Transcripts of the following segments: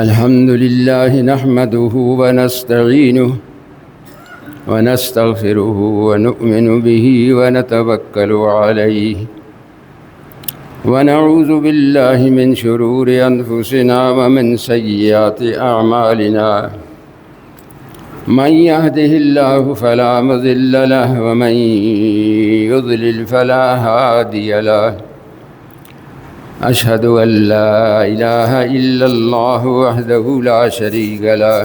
الحمد لله نحمده ونستعينه ونستغفره ونؤمن به ونتوكل عليه ونعوذ بالله من شرور أنفسنا ومن سيئات أعمالنا من يهده الله فلا مضل له ومن يضلل فلا هادي له أشهد أن لا إله إلا الله وحده لا شريك له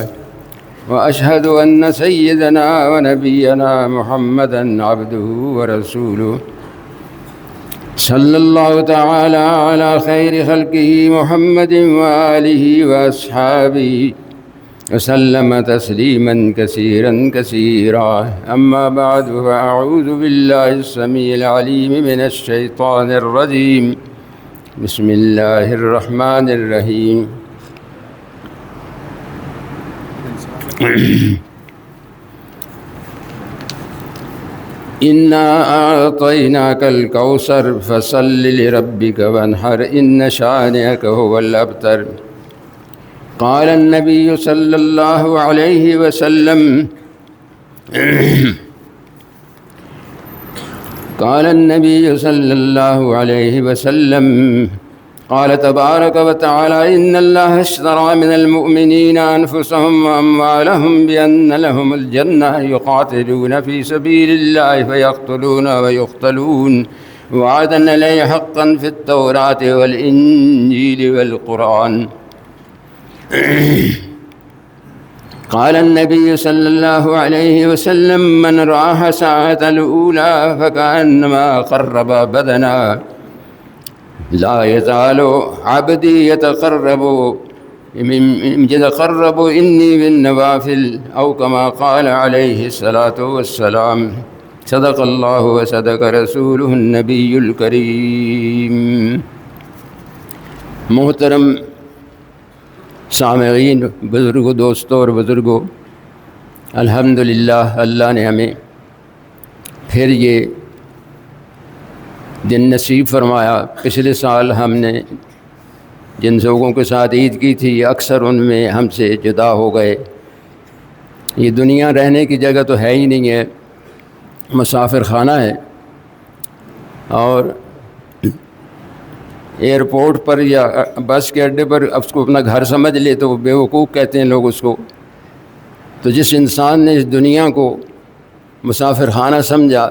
وأشهد أن سيدنا ونبينا محمدًا عبده ورسوله صلى الله تعالى على خير خلقه محمد وآله وأصحابه وسلم تسليمًا كثيرًا كثيرا. أما بعد، فأعوذ بالله السميع العليم من الشيطان الرجيم. بسم الله الرحمن الرحيم. إنا أعطيناك الكوثر فصل لربك وانحر إن شانئك هو الأبتر. قال النبي صلى الله عليه وسلم قال النبي صلى الله عليه وسلم قال تبارك وتعالى إن الله اشترى من المؤمنين أنفسهم وأموالهم بأن لهم الجنة يقاتلون في سبيل الله فيقتلون ويقتلون وعدا عليه حقا في التوراة والإنجيل والقرآن. قال النبي صلى الله عليه وسلم من راح ساعة الأولى فكأنما قرب بدنا لا يزال عبدي يتقرب إني بالنوافل أو كما قال عليه الصلاة والسلام. صدق الله وصدق رسوله النبي الكريم. محترم سامعین، بزرگوں، دوستوں اور بزرگوں، الحمدللہ اللہ نے ہمیں پھر یہ دن نصیب فرمایا. پچھلے سال ہم نے جن لوگوں کے ساتھ عید کی تھی اکثر ان میں ہم سے جدا ہو گئے. یہ دنیا رہنے کی جگہ تو ہے ہی نہیں ہے، مسافر خانہ ہے. اور ایئرپورٹ پر یا بس کے اڈے پر اس کو اپنا گھر سمجھ لے تو بے وقوف کہتے ہیں لوگ اس کو. تو جس انسان نے اس دنیا کو مسافر خانہ سمجھا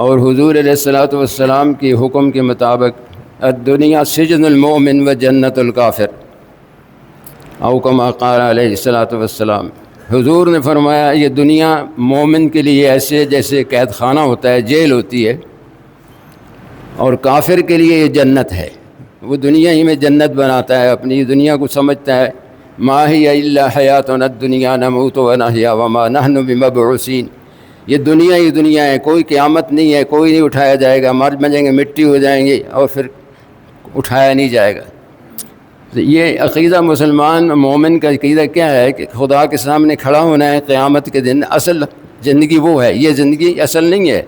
اور حضور علیہ الصلوۃ والسلام کے حکم کے مطابق الدنیا سجن المؤمن و جنت الکافر او کما قال علیہ الصلوۃ والسلام. حضور نے فرمایا یہ دنیا مومن کے لیے ایسے جیسے قید خانہ ہوتا ہے، جیل ہوتی ہے، اور کافر کے لیے یہ جنت ہے. وہ دنیا ہی میں جنت بناتا ہے، اپنی دنیا کو سمجھتا ہے ما ہی الا حیاتنا الدنیا نموت ونحیا وما نحن بمبعوثین. یہ دنیا ہے، کوئی قیامت نہیں ہے، کوئی نہیں اٹھایا جائے گا. مر جائیں گے، مٹی ہو جائیں گے اور پھر اٹھایا نہیں جائے گا. تو یہ عقیدہ مسلمان مومن کا عقیدہ کیا ہے کہ خدا کے سامنے کھڑا ہونا ہے قیامت کے دن. اصل زندگی وہ ہے، یہ زندگی اصل نہیں ہے.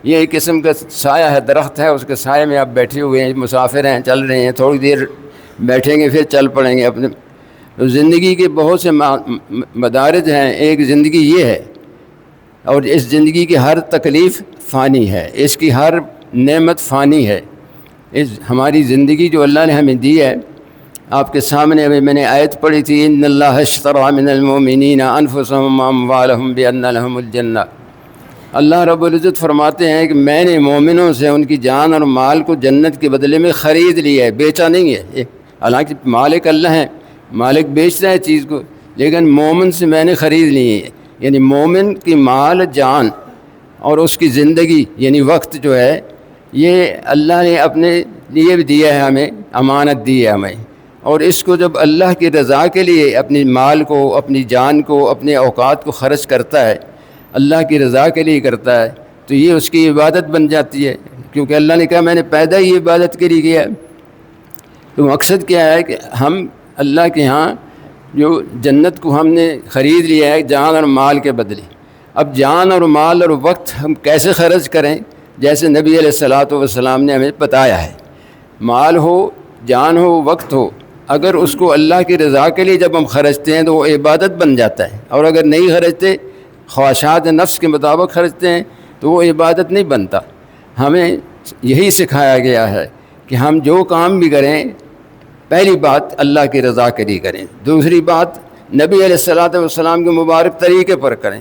یہ ایک قسم کا سایہ ہے، درخت ہے، اس کے سائے میں آپ بیٹھے ہوئے ہیں، مسافر ہیں، چل رہے ہیں، تھوڑی دیر بیٹھیں گے پھر چل پڑیں گے اپنے. زندگی کے بہت سے مدارج ہیں، ایک زندگی یہ ہے. اور اس زندگی کی ہر تکلیف فانی ہے، اس کی ہر نعمت فانی ہے. اس ہماری زندگی جو اللہ نے ہمیں دی ہے، آپ کے سامنے ابھی میں نے آیت پڑھی تھی ان اللہ اشتری من المؤمنین انفسهم واموالهم بان لهم الجنہ. اللہ رب العزت فرماتے ہیں کہ میں نے مومنوں سے ان کی جان اور مال کو جنت کے بدلے میں خرید لیا ہے، بیچا نہیں ہے. حالانکہ مالک اللہ ہیں، مالک بیچتا ہے چیز کو، لیکن مومن سے میں نے خرید لی ہے. یعنی مومن کی مال، جان اور اس کی زندگی یعنی وقت جو ہے یہ اللہ نے اپنے لیے بھی دیا ہے، ہمیں امانت دی ہے ہمیں. اور اس کو جب اللہ کی رضا کے لیے اپنی مال کو، اپنی جان کو، اپنے اوقات کو خرچ کرتا ہے، اللہ کی رضا کے لیے کرتا ہے، تو یہ اس کی عبادت بن جاتی ہے. کیونکہ اللہ نے کہا میں نے پیدا ہی عبادت کے لیے کیا. تو مقصد کیا ہے کہ ہم اللہ کے ہاں جو جنت کو ہم نے خرید لیا ہے جان اور مال کے بدلے. اب جان اور مال اور وقت ہم کیسے خرچ کریں؟ جیسے نبی علیہ الصلوۃ والسلام نے ہمیں بتایا ہے. مال ہو، جان ہو، وقت ہو، اگر اس کو اللہ کی رضا کے لیے جب ہم خرچتے ہیں تو وہ عبادت بن جاتا ہے، اور اگر نہیں خرچتے، خواہشات نفس کے مطابق خرچتے ہیں تو وہ عبادت نہیں بنتا۔ ہمیں یہی سکھایا گیا ہے کہ ہم جو کام بھی کریں پہلی بات اللہ کی رضا کے لیے کریں، دوسری بات نبی علیہ الصلوۃ والسلام کے مبارک طریقے پر کریں۔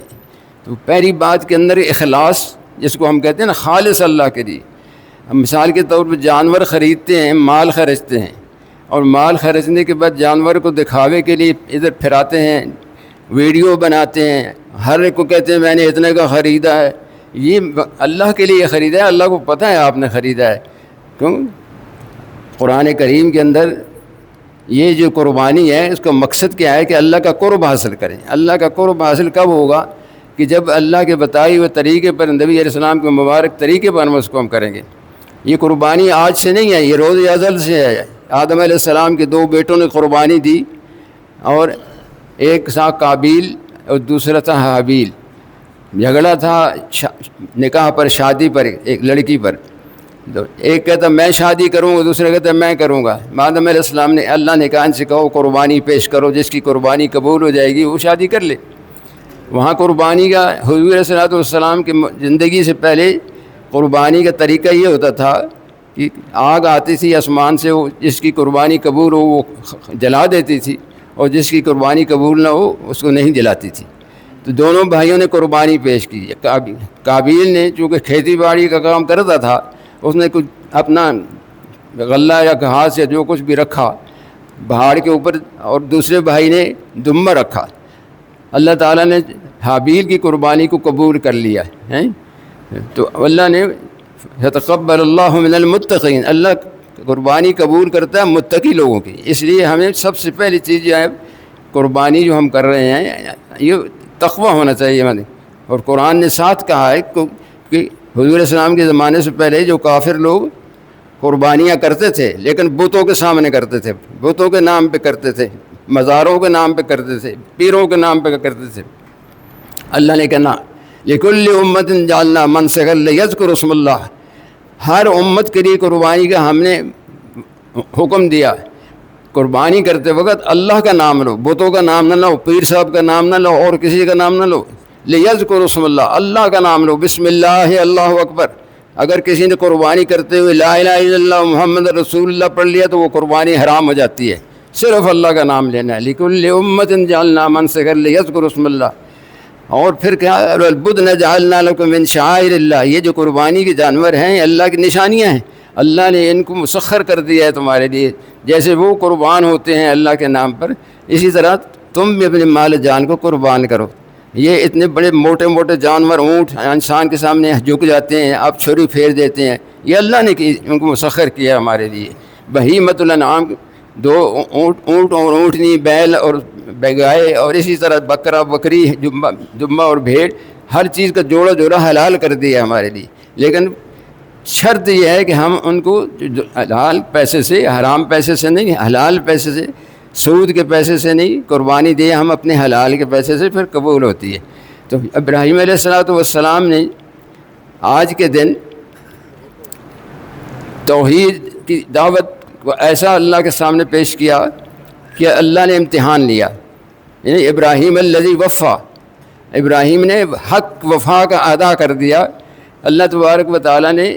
تو پہلی بات کے اندر اخلاص، جس کو ہم کہتے ہیں نا خالص اللہ کے لیے۔ ہم مثال کے طور پر جانور خریدتے ہیں، مال خرچتے ہیں، اور مال خرچنے کے بعد جانور کو دکھاوے کے لیے ادھر پھراتے ہیں، ویڈیو بناتے ہیں، ہر ایک کو کہتے ہیں میں نے اتنے کا خریدا ہے۔ یہ اللہ کے لیے خریدا ہے، اللہ کو پتہ ہے آپ نے خریدا ہے۔ کیوں؟ قرآن کریم کے اندر یہ جو قربانی ہے اس کا مقصد کیا ہے کہ اللہ کا قرب حاصل کریں۔ اللہ کا قرب حاصل کب ہوگا؟ کہ جب اللہ کے بتائے ہوئے طریقے پر، نبی علیہ السلام کے مبارک طریقے پر ہم اس کو ہم کریں گے۔ یہ قربانی آج سے نہیں ہے، یہ روز ازل سے ہے۔ آدم علیہ السلام کے 2 بیٹوں نے قربانی دی، اور ایک تھا قابیل اور دوسرا تھا حابیل۔ جھگڑا تھا نکاح پر، شادی پر، ایک لڑکی پر۔ ایک کہتا میں شادی کروں گا، دوسرا کہتا میں کروں گا۔ آدم علیہ السلام نے، اللہ نے کہا ان سے کہو قربانی پیش کرو، جس کی قربانی قبول ہو جائے گی وہ شادی کر لے۔ وہاں قربانی کا، حضور علیہ الصلوۃ والسلام کی زندگی سے پہلے قربانی کا طریقہ یہ ہوتا تھا کہ آگ آتی تھی آسمان سے، وہ جس کی قربانی قبول ہو وہ جلا دیتی تھی، اور جس کی قربانی قبول نہ ہو اس کو نہیں جلاتی تھی۔ تو دونوں بھائیوں نے قربانی پیش کی۔ قابیل نے چونکہ کھیتی باڑی کا کام کرتا تھا، اس نے کچھ اپنا غلہ یا گھاس یا جو کچھ بھی رکھا پہاڑ کے اوپر، اور دوسرے بھائی نے دمبا رکھا۔ اللہ تعالیٰ نے حابیل کی قربانی کو قبول کر لیا ہے۔ تو اللہ نے یتقبل اللہ من المتقین، اللہ قربانی قبول کرتا ہے متقی لوگوں کی۔ اس لیے ہمیں سب سے پہلی چیز جو ہے قربانی جو ہم کر رہے ہیں یہ تقویٰ ہونا چاہیے ہمیں۔ اور قرآن نے ساتھ کہا ہے کہ حضور علیہ السلام کے زمانے سے پہلے جو کافر لوگ قربانیاں کرتے تھے لیکن بتوں کے سامنے کرتے تھے، بتوں کے نام پہ کرتے تھے، مزاروں کے نام پہ کرتے تھے، پیروں کے نام پہ کرتے تھے۔ اللہ نے کہا لِكُلِّ أُمَّةٍ جَعَلْنَا مَنسَكًا لِيَذْكُرُوا اسْمَ اللَّهِ، ہر امت کے لیے قربانی کا ہم نے حکم دیا۔ قربانی کرتے وقت اللہ کا نام لو، بتوں کا نام نہ لو، پیر صاحب کا نام نہ لو، اور کسی کا نام نہ لو۔ لِيَذْكُرُوا اسْمَ اللَّهِ، اللہ کا نام لو، بسم اللہ اللہ اکبر۔ اگر کسی نے قربانی کرتے ہوئے لا الہ الا اللہ محمد رسول اللہ پڑھ لیا تو وہ قربانی حرام ہو جاتی ہے۔ صرف اللہ کا نام لینا ہے۔ لِكُلِّ أُمَّةٍ جَعَلْنَا مَنسَكًا لِيَذْكُرُوا اسْمَ اللَّهِ۔ اور پھر کیا، البدن جعلنا لكم من شعائر اللہ، یہ جو قربانی کے جانور ہیں اللہ کی نشانیاں ہیں، اللہ نے ان کو مسخر کر دیا ہے تمہارے لیے۔ جیسے وہ قربان ہوتے ہیں اللہ کے نام پر، اسی طرح تم بھی اپنے مال جان کو قربان کرو۔ یہ اتنے بڑے موٹے موٹے جانور، اونٹ انسان کے سامنے جھک جاتے ہیں، آپ چھری پھیر دیتے ہیں، یہ اللہ نے ان کو مسخر کیا ہمارے لیے۔ بہیمۃ الانعام، 2 اونٹ اور اونٹنی، بیل اور گائے، اور اسی طرح بکرا بکری، دمبا اور بھیڑ، ہر چیز کا جوڑا جوڑا حلال کر دیا ہمارے لیے۔ لیکن شرط یہ ہے کہ ہم ان کو حلال پیسے سے، حرام پیسے سے نہیں، حلال پیسے سے، سود کے پیسے سے نہیں قربانی دے، ہم اپنے حلال کے پیسے سے، پھر قبول ہوتی ہے۔ تو ابراہیم علیہ الصلوۃ والسلام نے آج کے دن توحید کی دعوت کو ایسا اللہ کے سامنے پیش کیا کہ اللہ نے امتحان لیا، یعنی ابراہیم الذی وفا، ابراہیم نے حق وفا کا ادا کر دیا۔ اللہ تبارک و تعالیٰ نے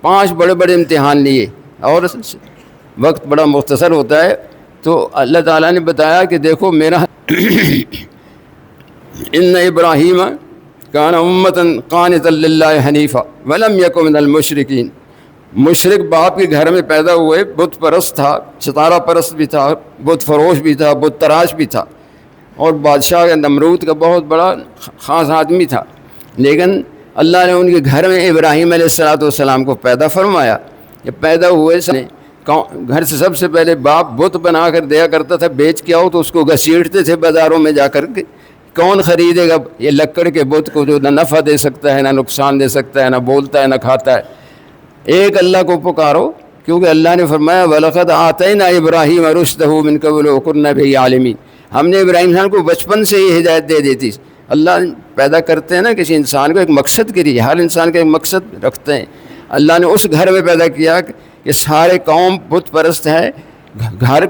5 بڑے بڑے امتحان لیے، اور وقت بڑا مختصر ہوتا ہے، تو اللہ تعالیٰ نے بتایا کہ دیکھو میرا ان ابراہیم کان امۃ قانتا للہ حنیفا ولم یک من المشرکین، مشرک باپ کے گھر میں پیدا ہوئے، بت پرست تھا، ستارہ پرست بھی تھا، بت فروش بھی تھا، بت تراش بھی تھا، اور بادشاہ نمرود کا بہت بڑا خاص آدمی تھا۔ لیکن اللہ نے ان کے گھر میں ابراہیم علیہ الصلوۃ والسلام کو پیدا فرمایا۔ جب پیدا ہوئے گھر سے سب سے پہلے باپ بت بنا کر دیا کرتا تھا، بیچ کے آؤ تو اس کو گھسیٹتے تھے بازاروں میں جا کر کے، کون خریدے گا یہ لکڑ کے بت کو جو نہ نفع دے سکتا ہے نہ نقصان دے سکتا ہے، نہ بولتا ہے نہ کھاتا ہے۔ ایک اللہ کو پکارو، کیونکہ اللہ نے فرمایا وَلَقَدْ آتَيْنَا إِبْرَاهِيمَ رُشْدَهُ مِنْ قَبْلُ وَكُنَّا بِهِ عَالِمِينَ، ہم نے ابراہیم خان کو بچپن سے ہی ہدایت دے دیتی۔ اللہ پیدا کرتے ہیں نا کسی انسان کو ایک مقصد کے لیے، ہر انسان کا ایک مقصد رکھتے ہیں۔ اللہ نے اس گھر میں پیدا کیا کہ سارے قوم بت پرست ہے، گھر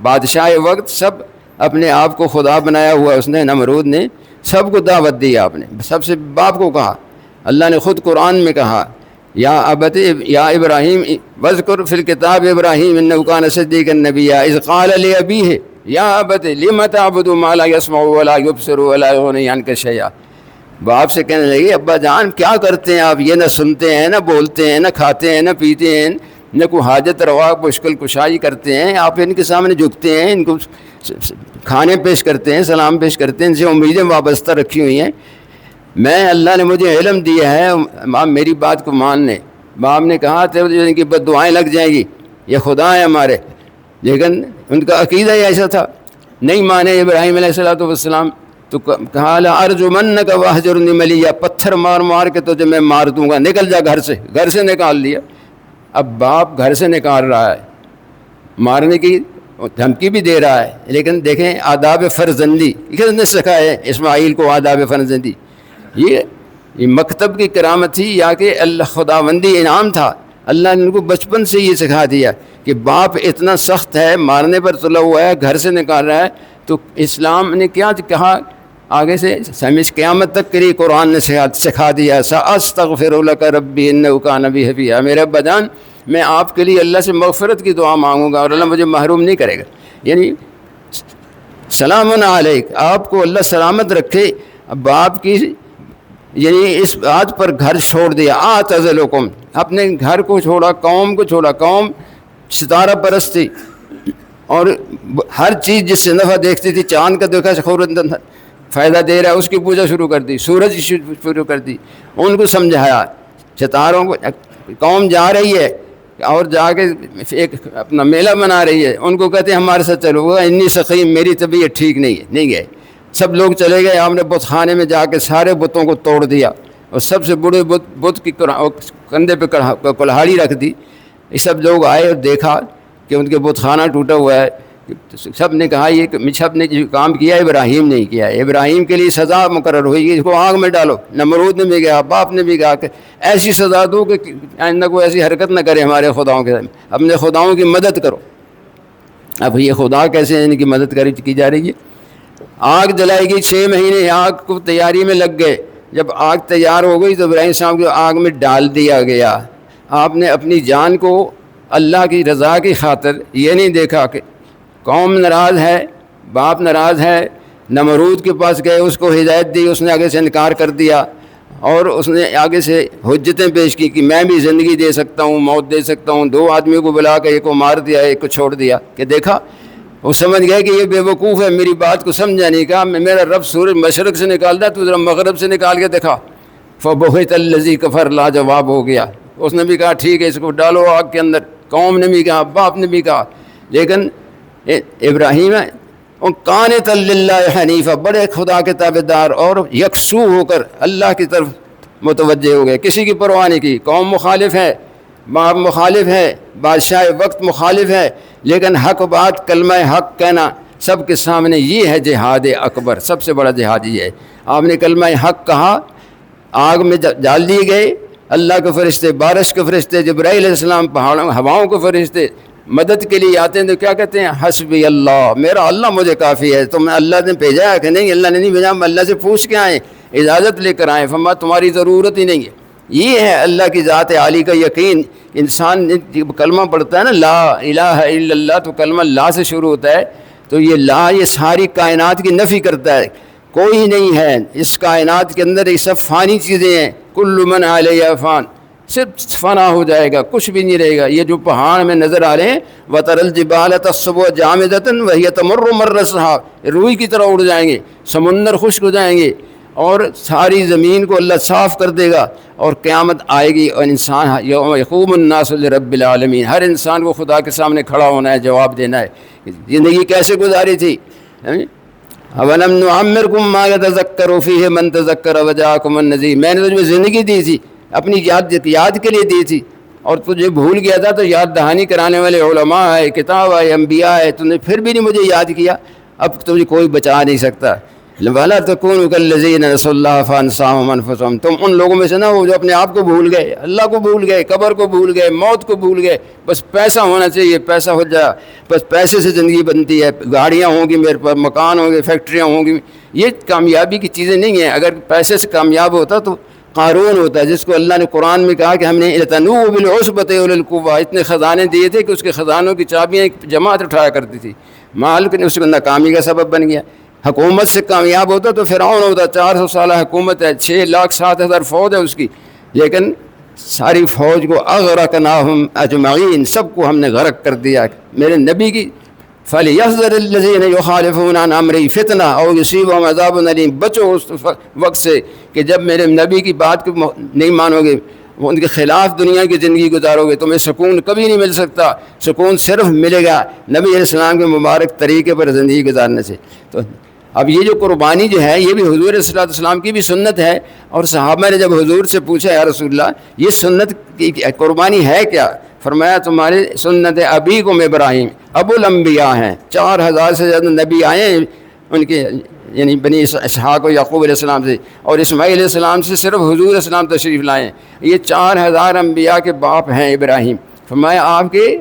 بادشاہ وقت سب اپنے آپ کو خدا بنایا ہوا اس نے، نمرود نے سب کو دعوت دی آپ نے، سب سے باپ کو کہا۔ اللہ نے خود قرآن میں کہا یا ابت یا ابراہیم واذکر فی الکتاب ابراہیم انہ کان صدیقا نبیا اذ قال لابیہ یا ابت لم تعبد ما لا یسمع ولا یبصر ولا یغنی عنک شیئا۔ باپ سے کہنے لگی ابا جان کیا کرتے ہیں آپ، یہ نہ سنتے ہیں نہ بولتے ہیں نہ کھاتے ہیں نہ پیتے ہیں نہ کوئی حاجت روا مشکل کشائی کرتے ہیں، آپ ان کے سامنے جھکتے ہیں، ان کو کھانے پیش کرتے ہیں، سلام پیش کرتے ہیں، ان سے امیدیں وابستہ رکھی ہوئی ہیں۔ میں اللہ نے مجھے علم دیا ہے، آپ میری بات کو مان لیں۔ باپ نے کہا تیرے ان کی بد دعائیں لگ جائیں گی، یہ خدا ہیں ہمارے، لیکن ان کا عقیدہ ہی ایسا تھا، نہیں مانے ابراہیم علیہ السلام۔ تو کہا لا ارجمنک واہجرنی ملیہ، پتھر مار مار کے تجھے میں مار دوں گا، نکل جا گھر سے نکال دیا۔ اب باپ گھر سے نکال رہا ہے، مارنے کی دھمکی بھی دے رہا ہے، لیکن دیکھیں آداب فرزندی کس نے سکھائے اسماعیل کو، آداب فرزندی یہ مکتب کی کرامت تھی یا کہ اللہ خداوندی انعام تھا۔ اللہ نے ان کو بچپن سے یہ سکھا دیا کہ باپ اتنا سخت ہے، مارنے پر تلا ہوا ہے، گھر سے نکال رہا ہے، تو اسلام نے کیا کہا آگے سے سمجھ قیامت تک کے لیے قرآن نے سکھا دیا سأستغفر لک ربی انہ کان بی حفیظ، میرے ابا جان میں آپ کے لیے اللہ سے مغفرت کی دعا مانگوں گا اور اللہ مجھے محروم نہیں کرے گا، یعنی سلام علیک، آپ کو اللہ سلامت رکھے۔ اب باپ کی یعنی اس بات پر گھر چھوڑ دیا، اعتزلکم، اپنے گھر کو چھوڑا، قوم کو چھوڑا، قوم ستارہ پرست تھی اور ہر چیز جس سے نفع دیکھتی تھی، چاند کا دیکھا فائدہ دے رہا ہے اس کی پوجا شروع کر دی، سورج شروع کر دی، ان کو سمجھایا ستاروں کو۔ قوم جا رہی ہے اور جا کے ایک اپنا میلہ بنا رہی ہے، ان کو کہتے ہیں ہمارے ساتھ چلو، انی سقیم، میری طبیعت ٹھیک نہیں ہے، نہیں گئے، سب لوگ چلے گئے۔ آپ نے بت خانے میں جا کے سارے بتوں کو توڑ دیا اور سب سے بڑے بت کی کندھے پہ کلہاڑی رکھ دی۔ یہ سب لوگ آئے اور دیکھا کہ ان کے بت خانہ ٹوٹا ہوا ہے، سب نے کہا یہ سب نے جو کام کیا ابراہیم نہیں کیا ہے، ابراہیم کے لیے سزا مقرر ہوئی، اس کو آگ میں ڈالو۔ نمرود نے بھی کہا، باپ نے بھی کہا کہ ایسی سزا دو کہ آئندہ کوئی ایسی حرکت نہ کرے ہمارے خداؤں کے ساتھ، اپنے خداؤں کی مدد کرو۔ اب یہ خدا کیسے ان کی مدد کی جا رہی ہے؟ آگ جلائے گی، 6 مہینے آگ کو تیاری میں لگ گئے۔ جب آگ تیار ہو گئی تو ابراہیم صاحب کو آگ میں ڈال دیا گیا۔ آپ نے اپنی جان کو اللہ کی رضا کی خاطر یہ نہیں دیکھا کہ قوم ناراض ہے، باپ ناراض ہے، نمرود کے پاس گئے، اس کو ہدایت دی، اس نے آگے سے انکار کر دیا اور اس نے آگے سے حجتیں پیش کی کہ میں بھی زندگی دے سکتا ہوں، موت دے سکتا ہوں۔ 2 آدمیوں کو بلا کے ایک کو مار دیا، ایک کو چھوڑ دیا کہ دیکھا، وہ سمجھ گئے کہ یہ بے وقوف ہے، میری بات کو سمجھا نہیں۔ کہا میرا رب سورج مشرق سے نکالتا ہے، تو ذرا مغرب سے نکال کے دکھا۔ فبہت الذی کفر، لاجواب ہو گیا۔ اس نے بھی کہا ٹھیک ہے، اس کو ڈالو آگ کے اندر۔ قوم نے بھی کہا، باپ نے بھی کہا، لیکن ابراہیم قانتا للہ حنیفہ، بڑے خدا کے تابعدار اور یکسو ہو کر اللہ کی طرف متوجہ ہو گئے، کسی کی پرواہ نہیں کی۔ قوم مخالف ہے، باپ مخالف ہے، بادشاہ وقت مخالف ہے، لیکن حق بات، کلمہ حق کہنا سب کے سامنے، یہ ہے جہاد اکبر، سب سے بڑا جہاد یہ ہے۔ آپ نے کلمہ حق کہا، آگ میں ڈال دیے گئے، اللہ کے فرشتے، بارش کے فرشتے، جبرائیل علیہ السلام، پہاڑوں ہواؤں کے فرشتے مدد کے لیے آتے ہیں تو کیا کہتے ہیں؟ حسبی اللہ، میرا اللہ مجھے کافی ہے۔ تو میں اللہ نے بھیجا ہے کہ نہیں؟ اللہ نے نہیں بھیجا، ہم اللہ سے پوچھ کے آئیں، اجازت لے کر آئیں، فرمایا تمہاری ضرورت ہی نہیں ہے۔ یہ ہے اللہ کی ذات عالی کا یقین۔ انسان جب کلمہ پڑھتا ہے نا، لا الہ الا اللہ، تو کلمہ لا سے شروع ہوتا ہے، تو یہ لا یہ ساری کائنات کی نفی کرتا ہے، کوئی نہیں ہے اس کائنات کے اندر، یہ سب فانی چیزیں ہیں، کل من علیہ فان، صرف فنا ہو جائے گا، کچھ بھی نہیں رہے گا۔ یہ جو پہاڑ میں نظر آ رہے ہیں، وَتَرَى الْجِبَالَ تَحْسَبُهَا جَامِدَةً وَهِيَ تَمُرُّ مَرَّ السَّحَابِ، روئی کی طرح اڑ جائیں گے، سمندر خشک ہو جائیں گے اور ساری زمین کو اللہ صاف کر دے گا اور قیامت آئے گی اور انسان یوم یقوم الناس لرب العالمین، ہر انسان کو خدا کے سامنے کھڑا ہونا ہے، جواب دینا ہے۔ زندگی کیسے گزاری تھی؟ اَوَلَمْ نُعَمِّرْكُم مَّا يَتَذَكَّرُ فِيهِ مَن تَذَكَّرَ وَجَاءَكُمُ النَّذِيرُ، میں نے تجھے زندگی دی تھی، اپنی یاد کے لیے دی تھی، اور تجھے بھول گیا تھا تو یاد دہانی کرانے والے علماء آئے، کتاب آئے، انبیاء آئے، تم نے پھر بھی نہیں مجھے یاد کیا۔ اب تجھے کوئی بچا نہیں سکتا۔ وَلَا تَكُونُوا كَالَّذِينَ نَسُوا اللَّهَ فَأَنسَاهُمْ أَنفُسَهُمْ، تم ان لوگوں میں سے نہ ہو جو اپنے آپ کو بھول گئے، اللہ کو بھول گئے، قبر کو بھول گئے، موت کو بھول گئے، بس پیسہ ہونا چاہیے، پیسہ ہو جائے، بس پیسے سے زندگی بنتی ہے، گاڑیاں ہوں گی میرے پاس، مکان ہوں گے، فیکٹریاں ہوں گی، یہ کامیابی کی چیزیں نہیں ہیں۔ اگر پیسے سے کامیاب ہوتا تو قارون ہوتا ہے، جس کو اللہ نے قرآن میں کہا کہ ہم نے اعتنوا بالعصبۃ اولي القوۃ، اتنے خزانے دیے تھے کہ اس کے خزانوں کی چابیاں ایک جماعت اٹھایا کرتی تھی، مال کے اس کو ناکامی کا سبب بن گیا۔ حکومت سے کامیاب ہوتا تو فرعون ہوتا، 400 سالہ حکومت ہے، 6,07,000 فوج ہے اس کی، لیکن ساری فوج کو اغرقناہم اجمعین، سب کو ہم نے غرق کر دیا۔ میرے نبی کی فَلْيَحْذَرِ الَّذِينَ يُخَالِفُونَ عَنْ أَمْرِهِ فِتْنَةٌ أَوْ يُصِيبُهُمْ عَذَابٌ أَلِيمٌ، بچو اس وقت سے کہ جب میرے نبی کی بات کو نہیں مانو گے، وہ ان کے خلاف دنیا کی زندگی گزارو گے، تمہیں سکون کبھی نہیں مل سکتا، سکون صرف ملے گا نبی علیہ السلام کے مبارک طریقے پر زندگی گزارنے سے۔ تو اب یہ جو قربانی جو ہے یہ بھی حضور صلی اللہ علیہ وسلم کی بھی سنت ہے، اور صحابہ نے جب حضور سے پوچھا یا رسول اللہ یہ سنت کی قربانی ہے کیا؟ فرمایا تمہاری سنت ابیکم ابراہیم، ابو الانبیاء ہیں، 4,000 سے زیادہ نبی آئے ہیں ان کے، یعنی بنی اسحاق و یعقوب علیہ السلام سے، اور اسماعیل علیہ السلام سے صرف حضور علیہ السلام تشریف لائے ہیں، یہ 4,000 انبیاء کے باپ ہیں ابراہیم۔ فرمایا آپ کے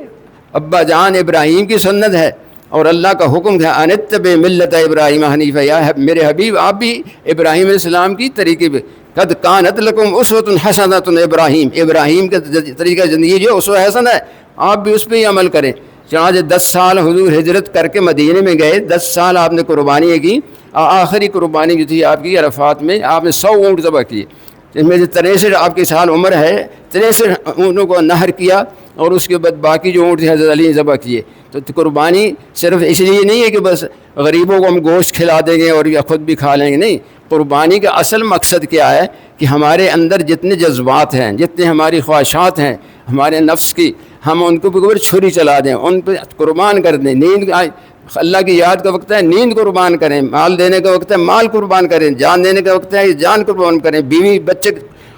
ابا جان ابراہیم کی سنت ہے، اور اللہ کا حکم ہے ان اتبع ملت ابراہیم حنیفہ، یا میرے حبیب آپ بھی ابراہیم علیہ السلام کی طریقے پہ، قد کانت لکم اسوۃ حسنۃ ابراہیم کا طریقہ زندگی جو اسوہ حسن ہے، آپ بھی اس پہ ہی عمل کریں۔ چنانچہ 10 سال حضور ہجرت کر کے مدینے میں گئے، 10 سال آپ نے قربانی کی، آخری قربانی جو تھی آپ کی عرفات میں آپ نے 100 اونٹ ذبح کیے، جس میں سے 63 آپ کی سال عمر ہے، 63 اونٹوں کو نہر کیا، اور اس کے بعد باقی جو اونٹ حضرت علی نے ذبح کیے۔ تو قربانی صرف اس لیے نہیں ہے کہ بس غریبوں کو ہم گوشت کھلا دیں گے اور یا خود بھی کھا لیں گے، نہیں، قربانی کا اصل مقصد کیا ہے کہ ہمارے اندر جتنے جذبات ہیں، جتنے ہماری خواہشات ہیں ہمارے نفس کی، ہم ان کو اوپر چھری چلا دیں، ان پہ قربان کر دیں۔ نیند اللہ کی یاد کا وقت ہے نیند قربان کریں، مال دینے کا وقت ہے مال قربان کریں، جان دینے کا وقت ہے جان قربان کریں، بیوی بچے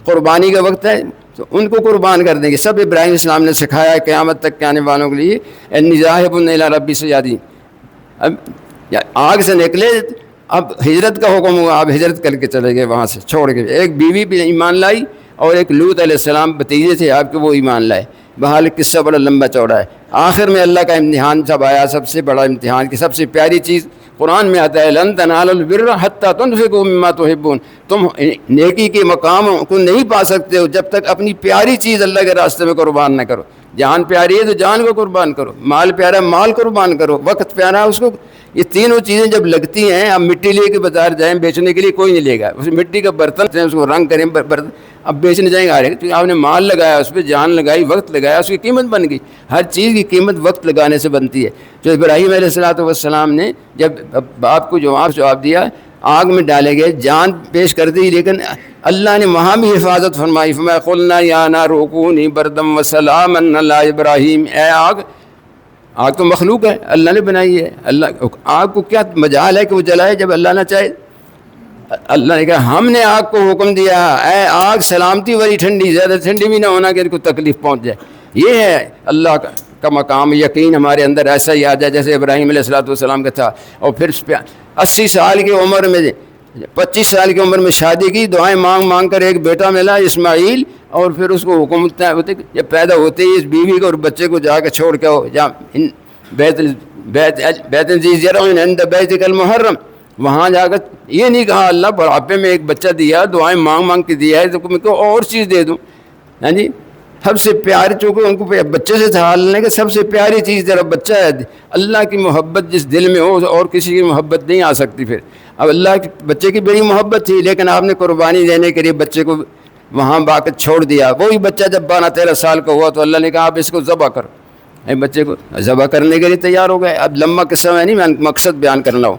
قربانی کا وقت ہے تو ان کو قربان کر دیں گے۔ سب ابراہیم اسلام نے سکھایا ہے قیامت تک کے آنے والوں کے لیے، انی ذاہب الی ربی سیادی۔ اب آگ سے نکلے، اب ہجرت کا حکم ہوا، آپ ہجرت کر کے چلے گئے وہاں سے چھوڑ کے، ایک بیوی بھی ایمان لائی اور ایک لوط علیہ السلام بھتیجے تھے آپ کے، وہ ایمان لائے۔ بہرحال قصہ بڑا لمبا چوڑا ہے۔ آخر میں اللہ کا امتحان جب آیا، سب سے بڑا امتحان کی سب سے پیاری چیز قرآن میں آتا ہے، لن تنالوا البر حتی تنفقوا مما تحبون، تم نیکی کے مقام کو نہیں پا سکتے ہو جب تک اپنی پیاری چیز اللہ کے راستے میں قربان نہ کرو۔ جان پیاری ہے تو جان کو قربان کرو، مال پیارا ہے مال قربان کرو، وقت پیارا ہے اس کو۔ یہ تینوں چیزیں جب لگتی ہیں، اب مٹی لے کے بازار جائیں بیچنے کے لیے کوئی نہیں لے گا، اس مٹی کا برتن اس کو رنگ کریں برتن، اب بیچنے جائیں گے کیونکہ آپ نے مال لگایا، اس پہ جان لگائی، وقت لگایا، اس کی قیمت بن گئی۔ ہر چیز کی قیمت وقت لگانے سے بنتی ہے۔ جو ابراہیم علیہ السلام نے جب باپ کو جواب دیا، آگ میں ڈالے گئے، جان پیش کر دی، لیکن اللہ نے وہاں بھی حفاظت فرمائی۔ فرمایا قلنا یا نار کونی بردا وسلاما علی ابراہیم، اے آگ تو مخلوق ہے، اللہ نے بنائی ہے، اللہ آگ کو کیا مجال ہے کہ وہ جلائے جب اللہ نہ چاہے؟ اللہ نے کہا ہم نے آگ کو حکم دیا، اے آگ سلامتی والی ٹھنڈی، زیادہ ٹھنڈی بھی نہ ہونا کہ ان کو تکلیف پہنچ جائے۔ یہ ہے اللہ کا مقام، یقین ہمارے اندر ایسا ہی آ جائے جیسے ابراہیم علیہ السلام کا تھا۔ اور پھر 80 سال کی عمر میں 25 سال کی عمر میں شادی کی، دعائیں مانگ مانگ کر ایک بیٹا ملا اسماعیل، اور پھر اس کو حکم ہوتے جب پیدا ہوتے ہی اس بیوی کو اور بچے کو جا کے چھوڑ کے بیت ذی زرع عند بیتک المحرم، وہاں جا کر یہ نہیں کہا اللہ بڑھاپے میں ایک بچہ دیا، دعائیں مانگ مانگ کے دیا ہے تو میں کو اور چیز دے دوں۔ ہاں جی، سب سے پیاری، چونکہ ان کو بچے سے سنبھالنے کے سب سے پیاری چیز تیرا بچہ ہے۔ اللہ کی محبت جس دل میں ہو اور کسی کی محبت نہیں آ سکتی۔ پھر اب اللہ کے بچے کی بڑی محبت تھی، لیکن آپ نے قربانی دینے کے لیے بچے کو وہاں با کر چھوڑ دیا۔ وہی بچہ جب 12-13 سال کا ہوا تو اللہ نے کہا آپ اس کو ذبح کرو۔ بچے کو ذبح کرنے کے لیے تیار ہو گئے۔ اب لمبا قصہ میں نہیں، میں مقصد بیان کرنا ہو،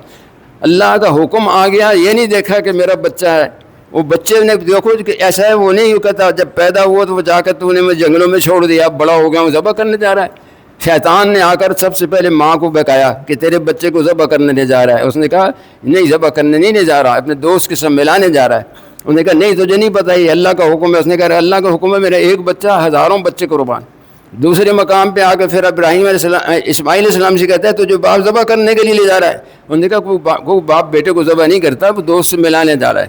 اللہ کا حکم آ گیا، یہ نہیں دیکھا کہ میرا بچہ ہے۔ وہ بچے نے دیکھو کہ ایسا ہے، وہ نہیں کہتا جب پیدا ہوا تو وہ جا کر تو نے جنگلوں میں چھوڑ دیا، اب بڑا ہو گیا ہوں ذبح کرنے جا رہا ہے۔ شیطان نے آ کر سب سے پہلے ماں کو بہکایا کہ تیرے بچے کو ذبح کرنے لے جا رہا ہے۔ اس نے کہا نہیں، ذبح کرنے نہیں لے جا رہا، اپنے دوست کے ساتھ ملانے جا رہا ہے۔ انہوں نے کہا نہیں تجھے نہیں پتہ، یہ اللہ کا حکم ہے۔ اس نے کہا اللہ کا حکم ہے، میرا ایک بچہ ہزاروں بچے قربان۔ دوسرے مقام پہ آ کے پھر ابراہیم علیہ السلام اسماعیل علیہ السلام سے کہتا ہے تو جو باپ ذبح کرنے کے لیے لے جا رہا ہے. انہوں نے کہا کوئی باپ بیٹے کو ذبح نہیں کرتا, وہ دوست سے ملانے جا رہا ہے.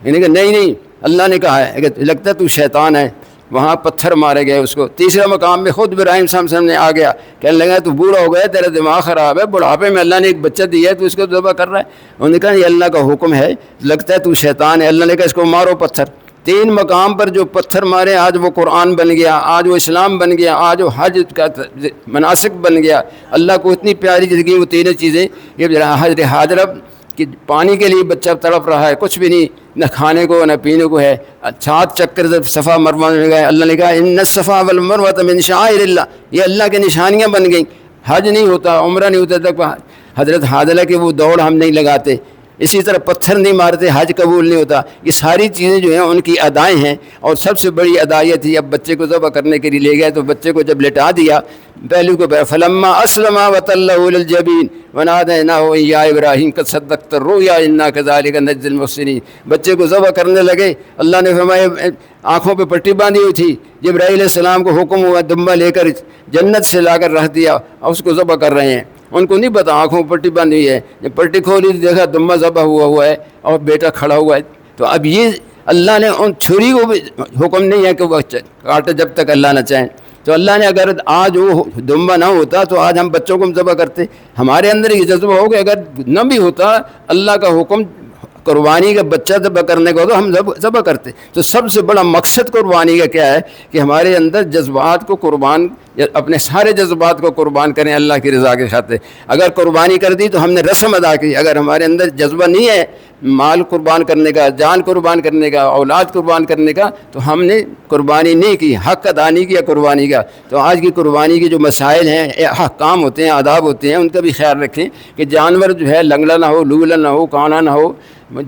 انہوں نے کہا نہیں اللہ نے کہا ہے کہ لگتا ہے تو شیطان ہے. وہاں پتھر مارے گئے اس کو. تیسرے مقام میں خود ابراہیم سامنے آ گیا, کہنے لگا تو بوڑھا ہو گیا, تیرا دماغ خراب ہے, بڑھاپے میں اللہ نے ایک بچہ دیا ہے تو اس کو ذبح کر رہا ہے. انہوں نے کہا یہ اللہ کا حکم ہے, لگتا ہے تو شیطان ہے. اللہ نے کہا اس کو مارو پتھر. 3 مقام پر جو پتھر مارے آج وہ قرآن بن گیا, آج وہ اسلام بن گیا, آج وہ حج کا مناسک بن گیا. اللہ کو اتنی پیاری زندگی وہ تینوں چیزیں. یہ حضرت حاجرہ کہ پانی کے لیے بچہ تڑپ رہا ہے, کچھ بھی نہیں, نہ کھانے کو نہ پینے کو ہے. 7 چکر جب صفا مروہ میں گئے, اللہ نے کہا ان الصفا والمروہ من شعائر اللہ, یہ اللہ کی نشانیاں بن گئیں. حج نہیں ہوتا, عمرہ نہیں ہوتا تک حضرت حاجرہ کی وہ دوڑ ہم نہیں لگاتے, اسی طرح پتھر نہیں مارتے, حج قبول نہیں ہوتا. یہ ساری چیزیں جو ہیں ان کی ادائیں ہیں. اور سب سے بڑی ادائیت تھی, اب بچے کو ذبح کرنے کے لیے لے گئے تو بچے کو جب لٹا دیا پہلو کو, فلما اسلم وتلہ للجبین ونادیناہ یا ابراہیم قد صدقت الرؤیا انا کذلک نجزی المحسنین. بچے کو ذبح کرنے لگے. اللہ نے فرمایا آنکھوں پہ پٹی باندھی ہوئی تھی, جبرائیل علیہ السلام کو حکم ہوا دمبا لے کر جنت سے لا کر رکھ دیا اور اس کو ذبح کر رہے ہیں. ان کو نہیں پتا آنکھوں میں پٹی باندھی ہوئی ہے. جب پٹی کھولی تو دیکھا دمبا ذبح ہوا ہے اور بیٹا کھڑا ہوا ہے. تو اب یہ اللہ نے ان چھری کو بھی حکم نہیں ہے کہ وہ کاٹے جب تک اللہ نہ چاہیں. تو اللہ نے اگر آج وہ دمبا نہ ہوتا تو آج ہم بچوں کو ذبح کرتے. ہمارے اندر یہ جذبہ ہو کہ اگر نہ بھی ہوتا اللہ کا حکم قربانی کا بچہ ذبح کرنے کو تو ہم ذبح کرتے. تو سب سے بڑا مقصد قربانی کا کیا ہے کہ ہمارے اندر جذبات کو قربان, اپنے سارے جذبات کو قربان کریں اللہ کی رضا کے خاطر. اگر قربانی کر دی تو ہم نے رسم ادا کی. اگر ہمارے اندر جذبہ نہیں ہے مال قربان کرنے کا, جان قربان کرنے کا, اولاد قربان کرنے کا, تو ہم نے قربانی نہیں کی, حق ادا نہیں کیا قربانی کا. تو آج کی قربانی کے جو مسائل ہیں, احکام ہوتے ہیں, آداب ہوتے ہیں, ان کا بھی خیال رکھیں کہ جانور جو ہے لنگڑا نہ ہو, لولا نہ ہو, کانا نہ ہو,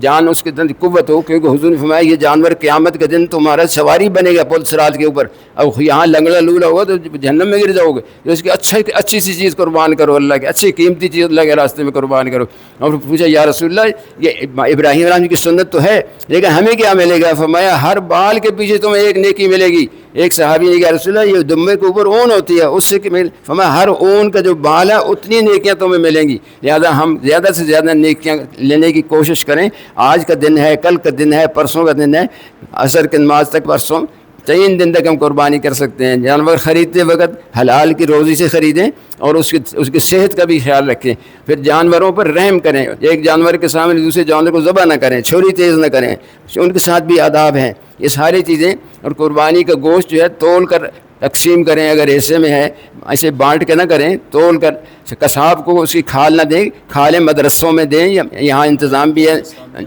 جان اس کے اندر قوت ہو. کیونکہ حضور نے فرمایا یہ جانور قیامت کے دن تمہارا سواری بنے گا پل صراط کے اوپر. اب یہاں لنگڑا لولا ہوگا تو جہنم میں گر جاؤ گے. تو اس کی اچھی سی چیز قربان کرو, اللہ کی اچھی قیمتی چیز اللہ کے راستے میں قربان کرو. اور پوچھا یا رسول اللہ یہ ابراہیم علیہ السلام کی سنت تو ہے لیکن ہمیں کیا ملے گا؟ فرمایا ہر بال کے پیچھے تمہیں ایک نیکی ملے گی. ایک صحابی نے کہا رسول اللہ یہ دمبے کے اوپر اون ہوتی ہے, اس سے فرمایا ہر اون کا جو بال ہے اتنی نیکیاں تمہیں ملیں گی. لہٰذا ہم زیادہ سے زیادہ نیکیاں لینے کی کوشش کریں. آج کا دن ہے, کل کا دن ہے, پرسوں کا دن ہے, عصر کی نماز تک پرسوں 3 دن تک ہم قربانی کر سکتے ہیں. جانور خریدتے وقت حلال کی روزی سے خریدیں اور اس کی صحت کا بھی خیال رکھیں. پھر جانوروں پر رحم کریں, ایک جانور کے سامنے دوسرے جانور کو ذبح نہ کریں, چھری تیز نہ کریں, ان کے ساتھ بھی آداب ہیں. یہ ساری چیزیں. اور قربانی کا گوشت جو ہے تول کر تقسیم کریں, اگر ایسے میں ہے ایسے بانٹ کے نہ کریں, تول کر قصاب کو اس کی کھال نہ دیں, کھالیں مدرسوں میں دیں, یہاں انتظام بھی ہے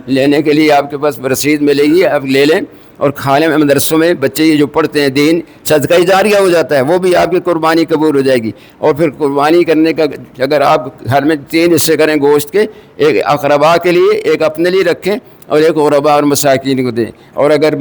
لینے کے لیے, آپ کے پاس رسید ملے گی آپ لے لیں. اور کھالیں مدرسوں میں بچے یہ جو پڑھتے ہیں دین صدقہ جاریہ ہو جاتا ہے, وہ بھی آپ کی قربانی قبول ہو جائے گی. اور پھر قربانی کرنے کا اگر آپ گھر میں 3 حصے کریں گوشت کے, ایک اقربا کے لیے, ایک اپنے لیے رکھیں اور ایک غربا اور مساکین کو دیں. اور اگر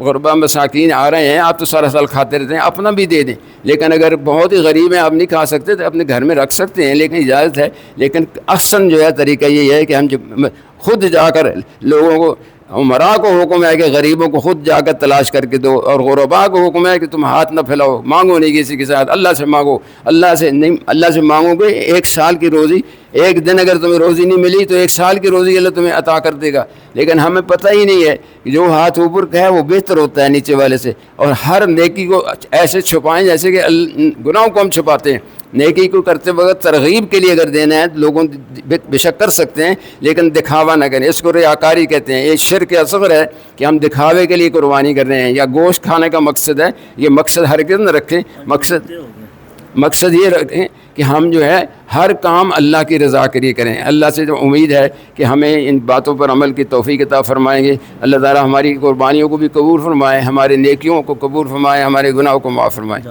غربا مساکین آ رہے ہیں آپ تو سارا سال کھاتے رہتے ہیں, اپنا بھی دے دیں. لیکن اگر بہت ہی غریب ہیں آپ نہیں کھا سکتے تو اپنے گھر میں رکھ سکتے ہیں, لیکن اجازت ہے. لیکن احسن جو ہے طریقہ یہ ہے کہ ہم خود جا کر لوگوں کو, عمراء کو حکم ہے کہ غریبوں کو خود جا کر تلاش کر کے دو, اور غرباء کو حکم ہے کہ تم ہاتھ نہ پھیلاؤ, مانگو نہیں کسی کے ساتھ, اللہ سے مانگو. اللہ سے مانگو گے 1 سال کی روزی, ایک دن اگر تمہیں روزی نہیں ملی تو 1 سال کی روزی اللہ تمہیں عطا کر دے گا. لیکن ہمیں پتہ ہی نہیں ہے کہ جو ہاتھ اوپر کا ہے وہ بہتر ہوتا ہے نیچے والے سے. اور ہر نیکی کو ایسے چھپائیں جیسے کہ گناہوں کو ہم چھپاتے ہیں. نیکی کو کرتے وقت ترغیب کے لیے اگر دینا ہے لوگوں بے شک کر سکتے ہیں, لیکن دکھاوا نہ کریں. اس کو ریاکاری کہتے ہیں. یہ شرک اصغر ہے کہ ہم دکھاوے کے لیے قربانی کر رہے ہیں, یا گوشت کھانے کا مقصد ہے. یہ مقصد ہرگز نہ رکھیں. مقصد یہ رکھیں کہ ہم جو ہے ہر کام اللہ کی رضا کے لیے کریں. اللہ سے جو امید ہے کہ ہمیں ان باتوں پر عمل کی توفیق عطا فرمائیں گے. اللہ تعالیٰ ہماری قربانیوں کو بھی قبول فرمائے, ہمارے نیکیوں کو قبول فرمائے, ہمارے گناہوں کو معاف فرمائے.